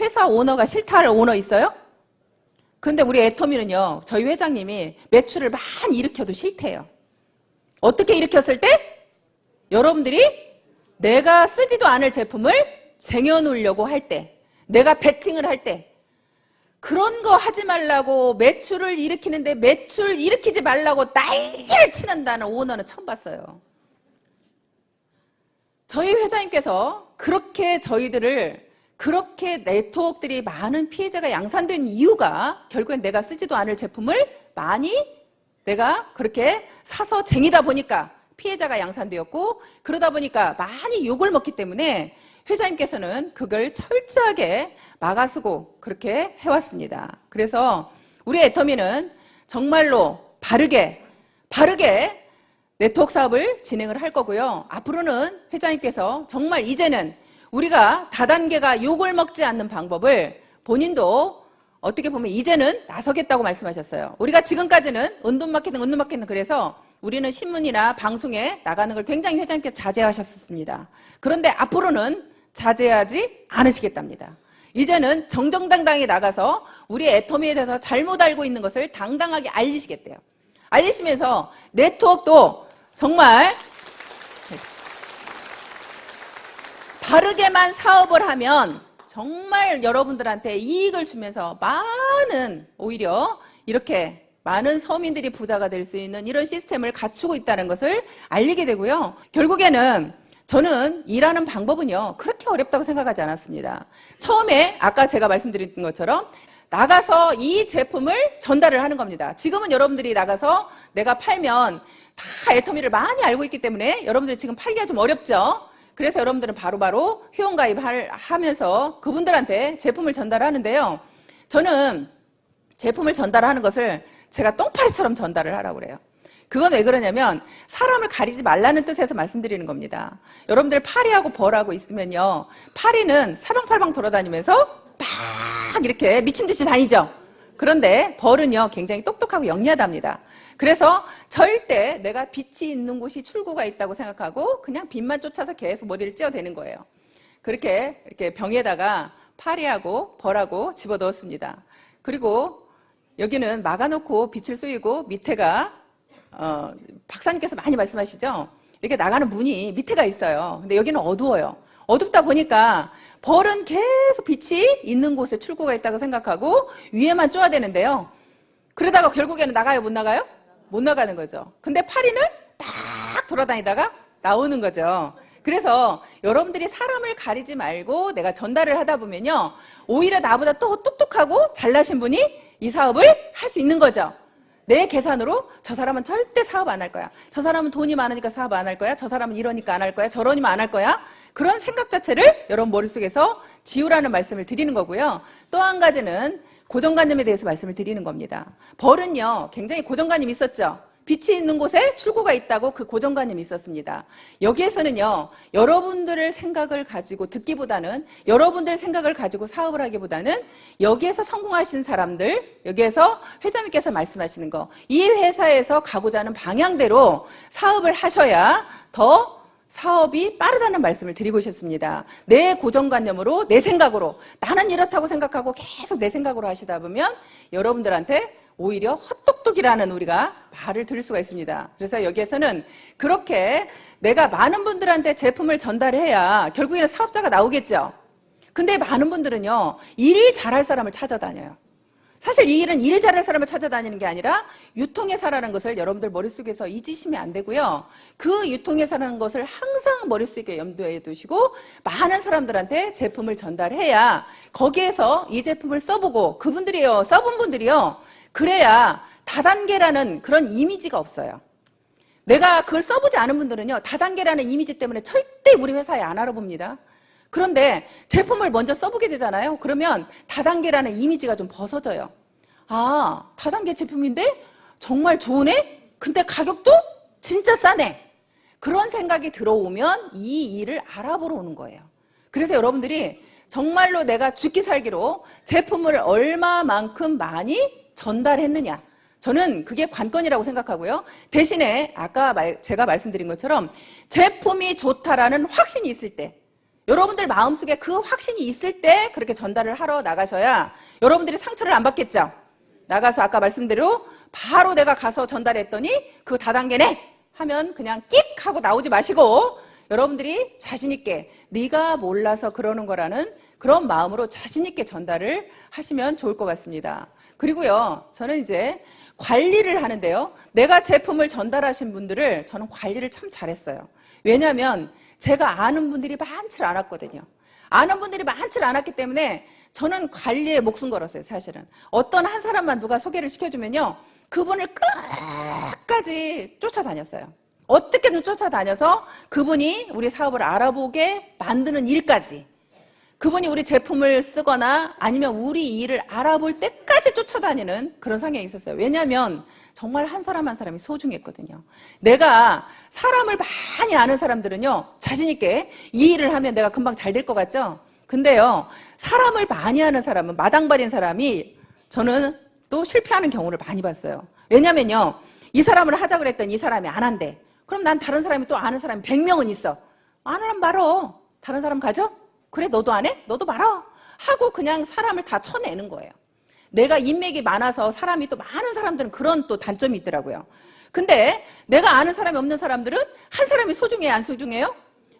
회사 오너가 싫다 할 오너 있어요? 근데 우리 애터미는요, 저희 회장님이 매출을 많이 일으켜도 싫대요. 어떻게 일으켰을 때? 여러분들이 내가 쓰지도 않을 제품을 쟁여놓으려고 할 때, 내가 베팅을 할 때, 그런 거 하지 말라고, 매출을 일으키는데 매출 일으키지 말라고 난리를 치는다는 오너는 처음 봤어요. 저희 회장님께서 그렇게 저희들을 그렇게 네트워크들이 많은 피해자가 양산된 이유가 결국엔 내가 쓰지도 않을 제품을 많이 내가 그렇게 사서 쟁이다 보니까 피해자가 양산되었고 그러다 보니까 많이 욕을 먹기 때문에 회장님께서는 그걸 철저하게 막아쓰고 그렇게 해왔습니다. 그래서 우리 애터미는 정말로 바르게 네트워크 사업을 진행을 할 거고요. 앞으로는 회장님께서 정말 이제는 우리가 다단계가 욕을 먹지 않는 방법을 본인도 어떻게 보면 이제는 나서겠다고 말씀하셨어요. 우리가 지금까지는 은둔마케팅 그래서 우리는 신문이나 방송에 나가는 걸 굉장히 회장님께서 자제하셨습니다. 그런데 앞으로는 자제하지 않으시겠답니다. 이제는 정정당당히 나가서 우리 애터미에 대해서 잘못 알고 있는 것을 당당하게 알리시겠대요. 알리시면서 네트워크도 정말 바르게만 사업을 하면 정말 여러분들한테 이익을 주면서 많은 오히려 이렇게 많은 서민들이 부자가 될 수 있는 이런 시스템을 갖추고 있다는 것을 알리게 되고요. 결국에는 저는 일하는 방법은요 그렇게 어렵다고 생각하지 않았습니다. 처음에 아까 제가 말씀드린 것처럼 나가서 이 제품을 전달을 하는 겁니다. 지금은 여러분들이 나가서 내가 팔면 다 애터미를 많이 알고 있기 때문에 여러분들이 지금 팔기가 좀 어렵죠. 그래서 여러분들은 바로바로 회원가입하면서 그분들한테 제품을 전달하는데요. 저는 제품을 전달하는 것을 제가 똥파리처럼 전달을 하라고 그래요. 그건 왜 그러냐면 사람을 가리지 말라는 뜻에서 말씀드리는 겁니다. 여러분들 파리하고 벌하고 있으면요. 파리는 사방팔방 돌아다니면서 막 이렇게 미친 듯이 다니죠. 그런데 벌은요 굉장히 똑똑하고 영리하답니다. 그래서 절대 내가 빛이 있는 곳이 출구가 있다고 생각하고 그냥 빛만 쫓아서 계속 머리를 찧어대는 거예요. 그렇게 이렇게 병에다가 파리하고 벌하고 집어넣었습니다. 그리고 여기는 막아놓고 빛을 쏘이고 밑에가 박사님께서 많이 말씀하시죠. 이렇게 나가는 문이 밑에가 있어요. 근데 여기는 어두워요. 어둡다 보니까 벌은 계속 빛이 있는 곳에 출구가 있다고 생각하고 위에만 쪼아야 되는데요. 그러다가 결국에는 나가요? 못 나가요? 못 나가는 거죠. 근데 파리는 막 돌아다니다가 나오는 거죠. 그래서 여러분들이 사람을 가리지 말고 내가 전달을 하다 보면요. 오히려 나보다 또 똑똑하고 잘나신 분이 이 사업을 할 수 있는 거죠. 내 계산으로 저 사람은 절대 사업 안 할 거야. 저 사람은 돈이 많으니까 사업 안 할 거야. 저 사람은 이러니까 안 할 거야. 저러니까 안 할 거야. 그런 생각 자체를 여러분 머릿속에서 지우라는 말씀을 드리는 거고요. 또 한 가지는 고정관념에 대해서 말씀을 드리는 겁니다. 벌은요 굉장히 고정관념이 있었죠. 빛이 있는 곳에 출구가 있다고 그 고정관념이 있었습니다. 여기에서는요 여러분들의 생각을 가지고 듣기보다는 여러분들 생각을 가지고 사업을 하기보다는 여기에서 성공하신 사람들, 여기에서 회장님께서 말씀하시는 거, 이 회사에서 가고자 하는 방향대로 사업을 하셔야 더 사업이 빠르다는 말씀을 드리고 싶습니다. 내 고정관념으로 내 생각으로 나는 이렇다고 생각하고 계속 내 생각으로 하시다 보면 여러분들한테 오히려 헛똑똑이라는 우리가 말을 들을 수가 있습니다. 그래서 여기에서는 그렇게 내가 많은 분들한테 제품을 전달해야 결국에는 사업자가 나오겠죠. 근데 많은 분들은요 일 잘할 사람을 찾아다녀요. 사실 이 일은 일 잘할 사람을 찾아다니는 게 아니라 유통회사라는 것을 여러분들 머릿속에서 잊으시면 안 되고요. 그 유통회사라는 것을 항상 머릿속에 염두에 두시고 많은 사람들한테 제품을 전달해야 거기에서 이 제품을 써보고 그분들이요 써본 분들이요 그래야 다단계라는 그런 이미지가 없어요. 내가 그걸 써보지 않은 분들은요 다단계라는 이미지 때문에 절대 우리 회사에 안 알아봅니다. 그런데 제품을 먼저 써보게 되잖아요. 그러면 다단계라는 이미지가 좀 벗어져요. 아, 다단계 제품인데 정말 좋으네? 근데 가격도 진짜 싸네. 그런 생각이 들어오면 이 일을 알아보러 오는 거예요. 그래서 여러분들이 정말로 내가 죽기 살기로 제품을 얼마만큼 많이 전달했느냐. 저는 그게 관건이라고 생각하고요. 대신에 아까 제가 말씀드린 것처럼 제품이 좋다라는 확신이 있을 때 여러분들 마음속에 그 확신이 있을 때 그렇게 전달을 하러 나가셔야 여러분들이 상처를 안 받겠죠. 나가서 아까 말씀대로 바로 내가 가서 전달했더니 그 다단계네 하면 그냥 끽 하고 나오지 마시고 여러분들이 자신 있게 네가 몰라서 그러는 거라는 그런 마음으로 자신 있게 전달을 하시면 좋을 것 같습니다. 그리고요, 저는 이제 관리를 하는데요. 내가 제품을 전달하신 분들을 저는 관리를 참 잘했어요. 왜냐하면 제가 아는 분들이 많지 않았거든요. 아는 분들이 많지 않았기 때문에 저는 관리에 목숨 걸었어요, 사실은. 어떤 한 사람만 누가 소개를 시켜주면요, 그분을 끝까지 쫓아다녔어요. 어떻게든 쫓아다녀서 그분이 우리 사업을 알아보게 만드는 일까지, 그분이 우리 제품을 쓰거나 아니면 우리 일을 알아볼 때까지 쫓아다니는 그런 성향이 있었어요. 왜냐하면 정말 한 사람 한 사람이 소중했거든요. 내가 사람을 많이 아는 사람들은요, 자신 있게 이 일을 하면 내가 금방 잘 될 것 같죠? 근데요, 사람을 많이 아는 사람은, 마당발인 사람이 저는 또 실패하는 경우를 많이 봤어요. 왜냐면요, 이 사람을 하자고 그랬더니 이 사람이 안 한대. 그럼 난 다른 사람이 또 아는 사람이 100명은 있어. 안 하면 말어. 다른 사람 가져? 그래, 너도 안 해? 너도 말어. 하고 그냥 사람을 다 쳐내는 거예요. 내가 인맥이 많아서 사람이 또 많은 사람들은 그런 또 단점이 있더라고요. 근데 내가 아는 사람이 없는 사람들은 한 사람이 소중해요, 안 소중해요?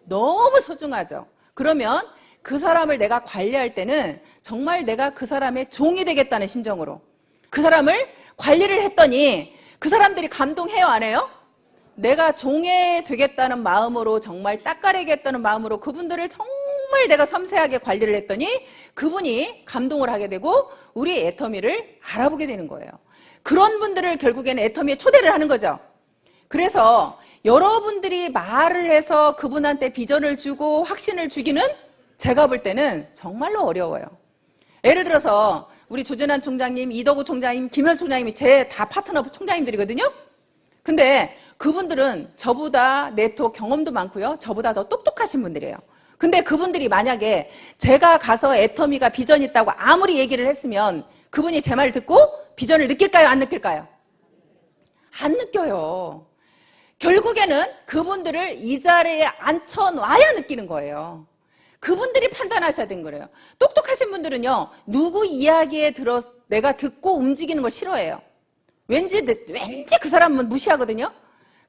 너무 소중하죠. 그러면 그 사람을 내가 관리할 때는 정말 내가 그 사람의 종이 되겠다는 심정으로 그 사람을 관리를 했더니 그 사람들이 감동해요, 안 해요? 내가 종이 되겠다는 마음으로, 정말 닦아내겠다는 마음으로 그분들을 정말 내가 섬세하게 관리를 했더니 그분이 감동을 하게 되고 우리 애터미를 알아보게 되는 거예요. 그런 분들을 결국에는 애터미에 초대를 하는 거죠. 그래서 여러분들이 말을 해서 그분한테 비전을 주고 확신을 주기는 제가 볼 때는 정말로 어려워요. 예를 들어서 우리 조전환 총장님, 이덕우 총장님, 김현수 총장님이 제 다 파트너 총장님들이거든요. 근데 그분들은 저보다 네트워크 경험도 많고요, 저보다 더 똑똑하신 분들이에요. 근데 그분들이 만약에 제가 가서 애터미가 비전이 있다고 아무리 얘기를 했으면 그분이 제 말을 듣고 비전을 느낄까요, 안 느낄까요? 안 느껴요. 결국에는 그분들을 이 자리에 앉혀놔야 느끼는 거예요. 그분들이 판단하셔야 되는 거예요. 똑똑하신 분들은요, 누구 이야기에 들어 내가 듣고 움직이는 걸 싫어해요. 왠지 그 사람은 무시하거든요.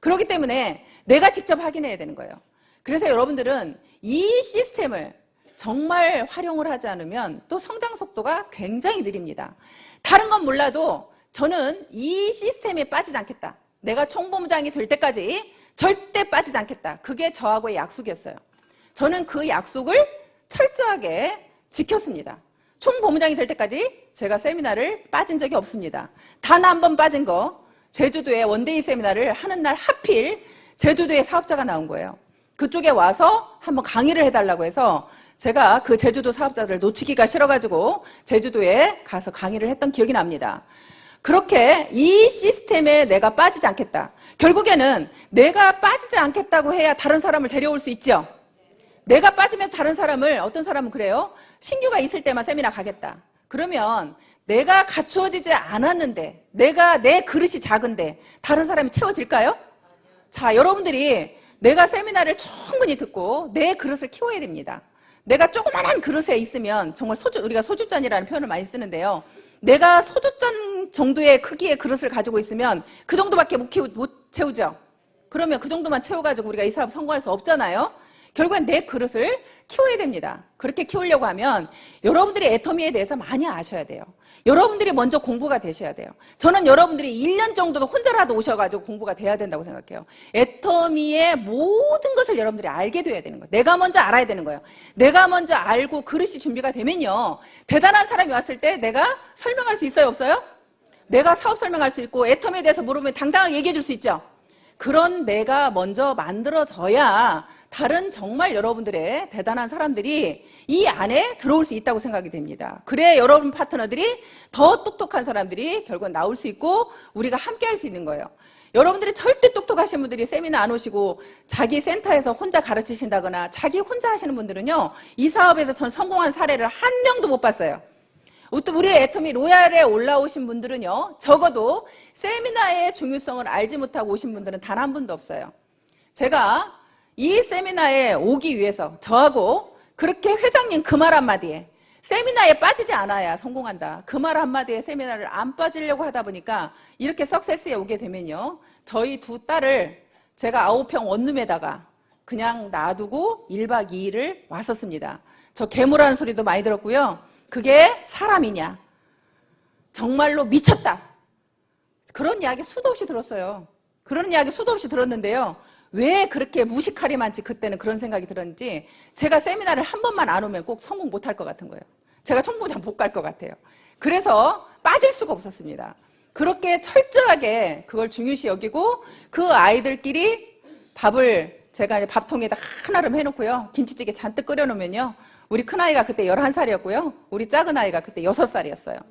그렇기 때문에 내가 직접 확인해야 되는 거예요. 그래서 여러분들은 이 시스템을 정말 활용을 하지 않으면 또 성장 속도가 굉장히 느립니다. 다른 건 몰라도 저는 이 시스템에 빠지지 않겠다. 내가 총본부장이 될 때까지 절대 빠지지 않겠다. 그게 저하고의 약속이었어요. 저는 그 약속을 철저하게 지켰습니다. 총본부장이 될 때까지 제가 세미나를 빠진 적이 없습니다. 단 한 번 빠진 거, 제주도에 원데이 세미나를 하는 날 하필 제주도에 사업자가 나온 거예요. 그쪽에 와서 한번 강의를 해달라고 해서 제가 그 제주도 사업자들을 놓치기가 싫어가지고 제주도에 가서 강의를 했던 기억이 납니다. 그렇게 이 시스템에 내가 빠지지 않겠다. 결국에는 내가 빠지지 않겠다고 해야 다른 사람을 데려올 수 있죠. 내가 빠지면 다른 사람을, 어떤 사람은 그래요. 신규가 있을 때만 세미나 가겠다. 그러면 내가 갖추어지지 않았는데, 내 그릇이 작은데 다른 사람이 채워질까요? 자, 여러분들이 내가 세미나를 충분히 듣고 내 그릇을 키워야 됩니다. 내가 조그만한 그릇에 있으면 정말 우리가 소주잔이라는 표현을 많이 쓰는데요. 내가 소주잔 정도의 크기의 그릇을 가지고 있으면 그 정도밖에 못 채우죠. 그러면 그 정도만 채워가지고 우리가 이 사업 성공할 수 없잖아요. 결국엔 내 그릇을 키워야 됩니다. 그렇게 키우려고 하면 여러분들이 애터미에 대해서 많이 아셔야 돼요. 여러분들이 먼저 공부가 되셔야 돼요. 저는 여러분들이 1년 정도도 혼자라도 오셔가지고 공부가 돼야 된다고 생각해요. 애터미의 모든 것을 여러분들이 알게 돼야 되는 거예요. 내가 먼저 알아야 되는 거예요. 내가 먼저 알고 그릇이 준비가 되면요, 대단한 사람이 왔을 때 내가 설명할 수 있어요, 없어요? 내가 사업 설명할 수 있고 애터미에 대해서 물으면 당당하게 얘기해 줄 수 있죠. 그런 내가 먼저 만들어져야 다른 정말 여러분들의 대단한 사람들이 이 안에 들어올 수 있다고 생각이 됩니다. 그래 여러분 파트너들이 더 똑똑한 사람들이 결국은 나올 수 있고 우리가 함께 할 수 있는 거예요. 여러분들이 절대 똑똑하신 분들이 세미나 안 오시고 자기 센터에서 혼자 가르치신다거나 자기 혼자 하시는 분들은요, 이 사업에서 전 성공한 사례를 한 명도 못 봤어요. 우리 애터미 로얄에 올라오신 분들은요, 적어도 세미나의 중요성을 알지 못하고 오신 분들은 단 한 분도 없어요. 제가 이 세미나에 오기 위해서 저하고 그렇게 회장님 그 말 한마디에 세미나에 빠지지 않아야 성공한다. 그 말 한마디에 세미나를 안 빠지려고 하다 보니까 이렇게 석세스에 오게 되면요, 저희 두 딸을 제가 9평 원룸에다가 그냥 놔두고 1박 2일을 왔었습니다. 저 괴물하는 소리도 많이 들었고요. 그게 사람이냐, 정말로 미쳤다, 그런 이야기 수도 없이 들었어요. 그런 이야기 수도 없이 들었는데요, 왜 그렇게 무식하리만치 그때는 그런 생각이 들었는지 제가 세미나를 한 번만 안 오면 꼭 성공 못할 것 같은 거예요. 제가 총무장 못 갈 것 같아요. 그래서 빠질 수가 없었습니다. 그렇게 철저하게 그걸 중요시 여기고 그 아이들끼리 밥을 제가 이제 밥통에다 한아름 해놓고요. 김치찌개 잔뜩 끓여놓으면요. 우리 큰아이가 그때 11살이었고요. 우리 작은아이가 그때 6살이었어요.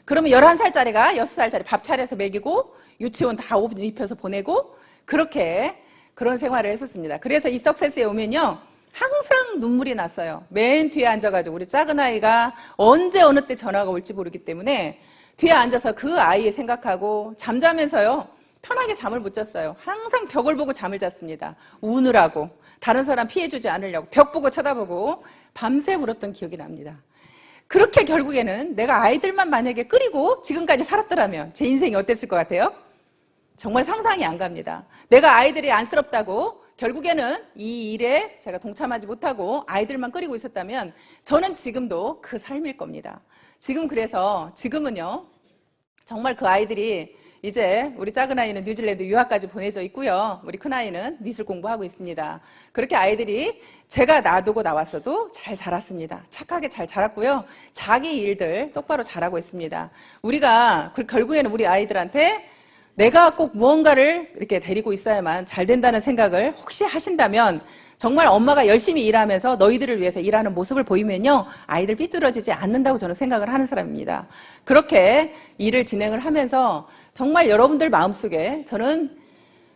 그러면 11살짜리가 6살짜리 밥 차려서 먹이고 유치원 다 옷 입혀서 보내고 그렇게 그런 생활을 했었습니다. 그래서 이 석세스에 오면요. 항상 눈물이 났어요. 맨 뒤에 앉아가지고 우리 작은아이가 언제 어느 때 전화가 올지 모르기 때문에 뒤에 앉아서 그 아이의 생각하고 잠자면서요. 편하게 잠을 못 잤어요. 항상 벽을 보고 잠을 잤습니다. 우느라고 다른 사람 피해주지 않으려고 벽 보고 쳐다보고 밤새 울었던 기억이 납니다. 그렇게 결국에는 내가 아이들만 만약에 끓이고 지금까지 살았더라면 제 인생이 어땠을 것 같아요? 정말 상상이 안 갑니다. 내가 아이들이 안쓰럽다고 결국에는 이 일에 제가 동참하지 못하고 아이들만 끓이고 있었다면 저는 지금도 그 삶일 겁니다. 지금은요. 정말 그 아이들이 이제 우리 작은아이는 뉴질랜드 유학까지 보내져 있고요. 우리 큰아이는 미술 공부하고 있습니다. 그렇게 아이들이 제가 놔두고 나왔어도 잘 자랐습니다. 착하게 잘 자랐고요. 자기 일들 똑바로 잘하고 있습니다. 우리가 결국에는 우리 아이들한테 내가 꼭 무언가를 이렇게 데리고 있어야만 잘 된다는 생각을 혹시 하신다면 정말 엄마가 열심히 일하면서 너희들을 위해서 일하는 모습을 보이면요. 아이들 삐뚤어지지 않는다고 저는 생각을 하는 사람입니다. 그렇게 일을 진행을 하면서 정말 여러분들 마음속에 저는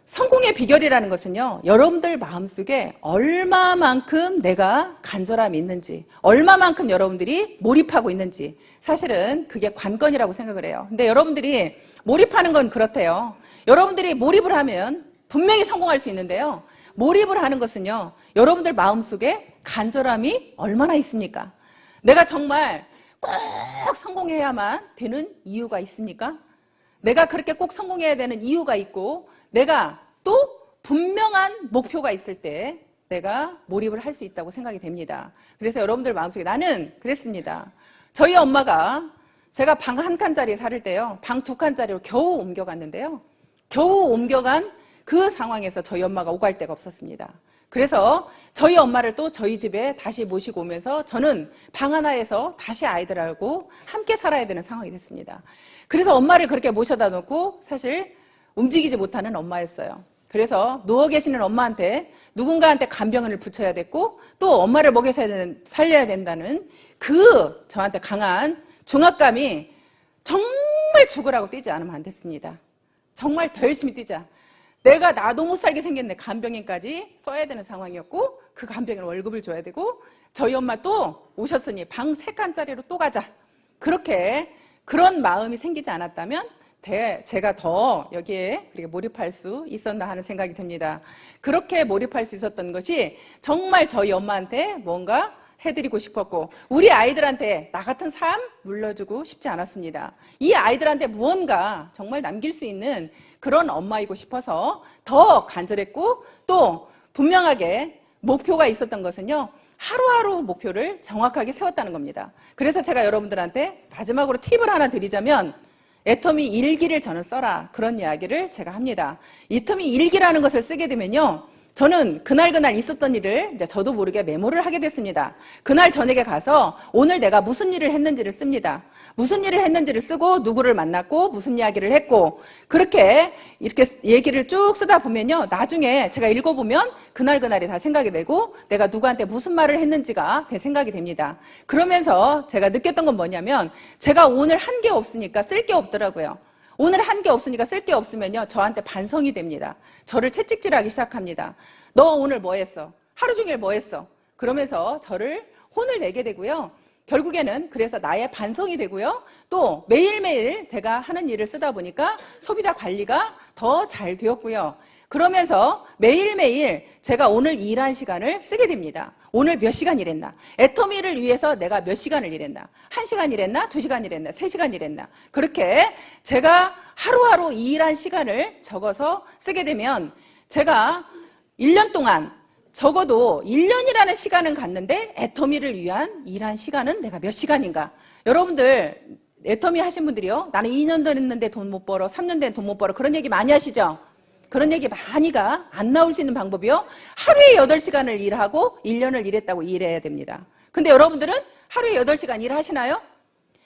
성공의 비결이라는 것은요. 여러분들 마음속에 얼마만큼 내가 간절함이 있는지 얼마만큼 여러분들이 몰입하고 있는지 사실은 그게 관건이라고 생각을 해요. 근데 여러분들이 몰입하는 건 그렇대요. 여러분들이 몰입을 하면 분명히 성공할 수 있는데요. 몰입을 하는 것은요. 여러분들 마음속에 간절함이 얼마나 있습니까? 내가 정말 꼭 성공해야만 되는 이유가 있습니까? 내가 그렇게 꼭 성공해야 되는 이유가 있고 내가 또 분명한 목표가 있을 때 내가 몰입을 할 수 있다고 생각이 됩니다. 그래서 여러분들 마음속에 나는 그랬습니다. 저희 엄마가 제가 방 한 칸짜리 살을 때요. 방 두 칸짜리로 겨우 옮겨갔는데요. 겨우 옮겨간 그 상황에서 저희 엄마가 오갈 데가 없었습니다. 그래서 저희 엄마를 또 저희 집에 다시 모시고 오면서 저는 방 하나에서 다시 아이들하고 함께 살아야 되는 상황이 됐습니다. 그래서 엄마를 그렇게 모셔다 놓고 사실 움직이지 못하는 엄마였어요. 그래서 누워 계시는 엄마한테 누군가한테 간병을 붙여야 됐고 또 엄마를 먹여서 살려야 된다는 그 저한테 강한 중압감이 정말 죽으라고 뛰지 않으면 안 됐습니다. 정말 더 열심히 뛰자. 내가 나도 못 살게 생겼네. 간병인까지 써야 되는 상황이었고 그 간병인 월급을 줘야 되고 저희 엄마 또 오셨으니 방 3칸짜리로 또 가자. 그렇게 그런 마음이 생기지 않았다면 제가 더 여기에 그렇게 몰입할 수 있었나 하는 생각이 듭니다. 그렇게 몰입할 수 있었던 것이 정말 저희 엄마한테 뭔가 해드리고 싶었고 우리 아이들한테 나 같은 삶 물려주고 싶지 않았습니다. 이 아이들한테 무언가 정말 남길 수 있는 그런 엄마이고 싶어서 더 간절했고 또 분명하게 목표가 있었던 것은요. 하루하루 목표를 정확하게 세웠다는 겁니다. 그래서 제가 여러분들한테 마지막으로 팁을 하나 드리자면 애터미 일기를 저는 써라 그런 이야기를 제가 합니다. 애터미 일기라는 것을 쓰게 되면요. 저는 그날 있었던 일을 이제 저도 모르게 메모를 하게 됐습니다. 그날 저녁에 가서 오늘 내가 무슨 일을 했는지를 씁니다. 무슨 일을 했는지를 쓰고 누구를 만났고 무슨 이야기를 했고 그렇게 이렇게 얘기를 쭉 쓰다 보면요. 나중에 제가 읽어보면 그날이 다 생각이 되고 내가 누구한테 무슨 말을 했는지가 생각이 됩니다. 그러면서 제가 느꼈던 건 뭐냐면 제가 오늘 한 게 없으니까 쓸 게 없더라고요. 오늘 한 게 없으니까 쓸 게 없으면요. 저한테 반성이 됩니다. 저를 채찍질하기 시작합니다. 너 오늘 뭐 했어? 하루 종일 뭐 했어? 그러면서 저를 혼을 내게 되고요. 결국에는 그래서 나의 반성이 되고요. 또 매일매일 제가 하는 일을 쓰다 보니까 소비자 관리가 더 잘 되었고요. 그러면서 매일매일 제가 오늘 일한 시간을 쓰게 됩니다. 오늘 몇 시간 일했나? 애터미를 위해서 내가 몇 시간을 일했나? 1시간 일했나? 2시간 일했나? 3시간 일했나? 그렇게 제가 하루하루 일한 시간을 적어서 쓰게 되면 제가 1년 동안 적어도 1년이라는 시간은 갔는데 애터미를 위한 일한 시간은 내가 몇 시간인가? 여러분들 애터미 하신 분들이요. 나는 2년 됐는데 돈 못 벌어. 3년 된 돈 못 벌어. 그런 얘기 많이 하시죠? 그런 얘기 많이가 안 나올 수 있는 방법이요. 하루에 8시간을 일하고 1년을 일했다고 일해야 됩니다. 근데 여러분들은 하루에 8시간 일하시나요?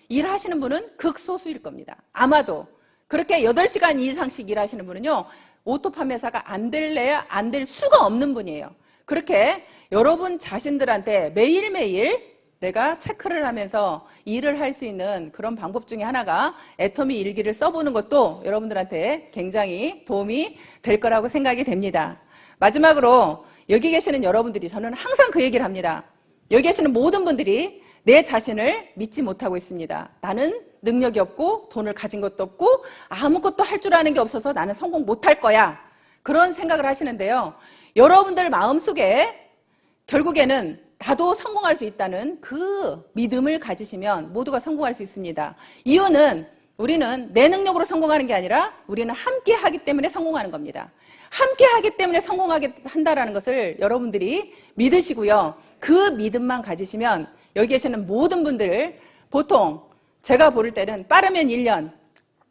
일하시는 분은 극소수일 겁니다. 아마도 그렇게 8시간 이상씩 일하시는 분은요, 오토 판매사가 안 될래야 안 될 수가 없는 분이에요. 그렇게 여러분 자신들한테 매일매일 내가 체크를 하면서 일을 할 수 있는 그런 방법 중에 하나가 애터미 일기를 써보는 것도 여러분들한테 굉장히 도움이 될 거라고 생각이 됩니다. 마지막으로 여기 계시는 여러분들이, 저는 항상 그 얘기를 합니다. 여기 계시는 모든 분들이 내 자신을 믿지 못하고 있습니다. 나는 능력이 없고 돈을 가진 것도 없고 아무것도 할 줄 아는 게 없어서 나는 성공 못할 거야. 그런 생각을 하시는데요. 여러분들 마음속에 결국에는 나도 성공할 수 있다는 그 믿음을 가지시면 모두가 성공할 수 있습니다. 이유는 우리는 내 능력으로 성공하는 게 아니라 우리는 함께 하기 때문에 성공하는 겁니다. 함께 하기 때문에 성공하게 한다라는 것을 여러분들이 믿으시고요. 그 믿음만 가지시면 여기 계시는 모든 분들, 보통 제가 볼 때는 빠르면 1년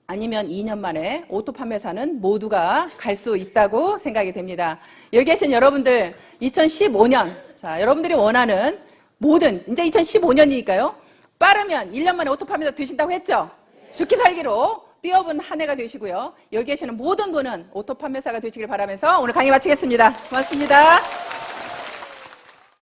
아니면 2년 만에 오토 판매사는 모두가 갈 수 있다고 생각이 됩니다. 여기 계신 여러분들 2015년, 자, 여러분들이 원하는 모든, 이제 2015년이니까요. 빠르면 1년 만에 오토 판매사 되신다고 했죠? 죽기 살기로 뛰어본 한 해가 되시고요. 여기 계시는 모든 분은 오토 판매사가 되시길 바라면서 오늘 강의 마치겠습니다. 고맙습니다.